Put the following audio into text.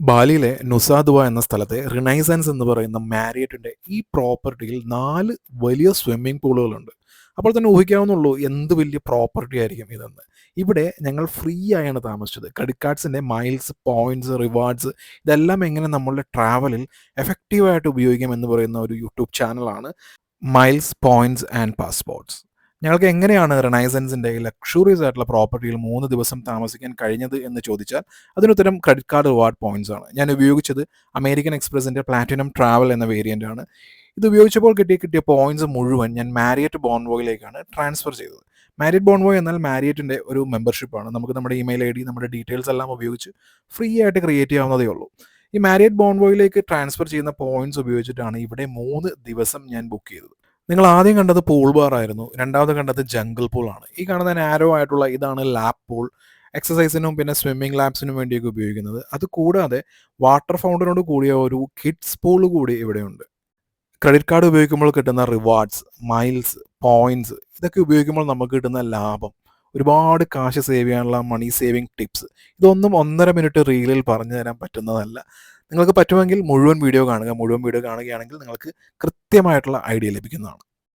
ബാലിയിലെ നുസാ ദുവ എന്ന സ്ഥലത്തെ റിനൈസൻസ് എന്ന് പറയുന്ന മാരിയറ്റിൻ്റെ ഈ പ്രോപ്പർട്ടിയിൽ 4 വലിയ സ്വിമ്മിംഗ് പൂളുകളുണ്ട്. അപ്പോൾ തന്നെ ഊഹിക്കാവുന്നുള്ളൂ എന്ത് വലിയ പ്രോപ്പർട്ടി ആയിരിക്കും ഇതെന്ന്. ഇവിടെ ഞങ്ങൾ ഫ്രീ ആയാണ് താമസിച്ചത്. ക്രെഡിറ്റ് കാർഡ്സിൻ്റെ മൈൽസ്, പോയിന്റ്സ്, റിവാർഡ്സ് ഇതെല്ലാം എങ്ങനെ നമ്മളുടെ ട്രാവലിൽ എഫക്റ്റീവായിട്ട് ഉപയോഗിക്കാം എന്ന് പറയുന്ന ഒരു യൂട്യൂബ് ചാനലാണ് മൈൽസ്, പോയിന്റ്സ് ആൻഡ് പാസ്പോർട്ട്സ്. ഞങ്ങൾക്ക് എങ്ങനെയാണ് റിനൈസൻസിൻ്റെ ലക്ഷൂറിയസ് ആയിട്ടുള്ള പ്രോപ്പർട്ടിയിൽ 3 ദിവസം താമസിക്കാൻ കഴിഞ്ഞത് എന്ന് ചോദിച്ചാൽ അതിനുത്തരം ക്രെഡിറ്റ് കാർഡ് റിവാർഡ് പോയിന്റ്സ് ആണ്. ഞാൻ ഉപയോഗിച്ചത് അമേരിക്കൻ എക്സ്പ്രസിൻ്റെ പ്ലാറ്റിനം ട്രാവൽ എന്ന വേരിയൻ്റ് ആണ്. ഇത് ഉപയോഗിച്ചപ്പോൾ കിട്ടിയ പോയിന്റ്സ് മുഴുവൻ ഞാൻ മാരിയറ്റ് ബോൺവോയിലേക്കാണ് ട്രാൻസ്ഫർ ചെയ്തത്. മാരിയറ്റ് ബോൺവോയ് എന്നാൽ മാരിയറ്റിൻ്റെ ഒരു മെമ്പർഷിപ്പാണ്. നമുക്ക് നമ്മുടെ ഇമെയിൽ ഐ ഡി, നമ്മുടെ ഡീറ്റെയിൽസ് എല്ലാം ഉപയോഗിച്ച് ഫ്രീ ആയിട്ട് ക്രിയേറ്റ് ചെയ്യാവുന്നതേ ഉള്ളൂ. ഈ മാരിയറ്റ് ബോൺവോയിലേക്ക് ട്രാൻസ്ഫർ ചെയ്യുന്ന പോയിന്റ്സ് ഉപയോഗിച്ചിട്ടാണ് ഇവിടെ 3 ദിവസം ഞാൻ ബുക്ക് ചെയ്തത്. നിങ്ങൾ ആദ്യം കണ്ടത് പൂൾ ബാർ ആയിരുന്നു. രണ്ടാമത് കണ്ടത് ജംഗിൾ പൂൾ ആണ്. ഈ കാണുന്ന നാരോ ആയിട്ടുള്ള ഇതാണ് ലാപ്പ് പൂൾ. എക്സസൈസിനും പിന്നെ സ്വിമ്മിംഗ് ലാബ്സിനും വേണ്ടിയൊക്കെ ഉപയോഗിക്കുന്നത്. അത് കൂടാതെ വാട്ടർ ഫൗണ്ടനോട് കൂടിയ ഒരു കിഡ്സ് പൂൾ കൂടി ഇവിടെയുണ്ട്. ക്രെഡിറ്റ് കാർഡ് ഉപയോഗിക്കുമ്പോൾ കിട്ടുന്ന റിവാർഡ്സ്, മൈൽസ്, പോയിന്റ്സ് ഇതൊക്കെ ഉപയോഗിക്കുമ്പോൾ നമുക്ക് കിട്ടുന്ന ലാഭം, ഒരുപാട് കാശ് സേവ് ചെയ്യാനുള്ള മണി സേവിങ് ടിപ്സ് ഇതൊന്നും 1.5 മിനിറ്റ് റീലിൽ പറഞ്ഞു തരാൻ പറ്റുന്നതല്ല. നിങ്ങൾക്ക് പറ്റുമെങ്കിൽ മുഴുവൻ വീഡിയോ കാണുക. മുഴുവൻ വീഡിയോ കാണുകയാണെങ്കിൽ നിങ്ങൾക്ക് കൃത്യമായിട്ടുള്ള ഐഡിയ ലഭിക്കുന്നതാണ്.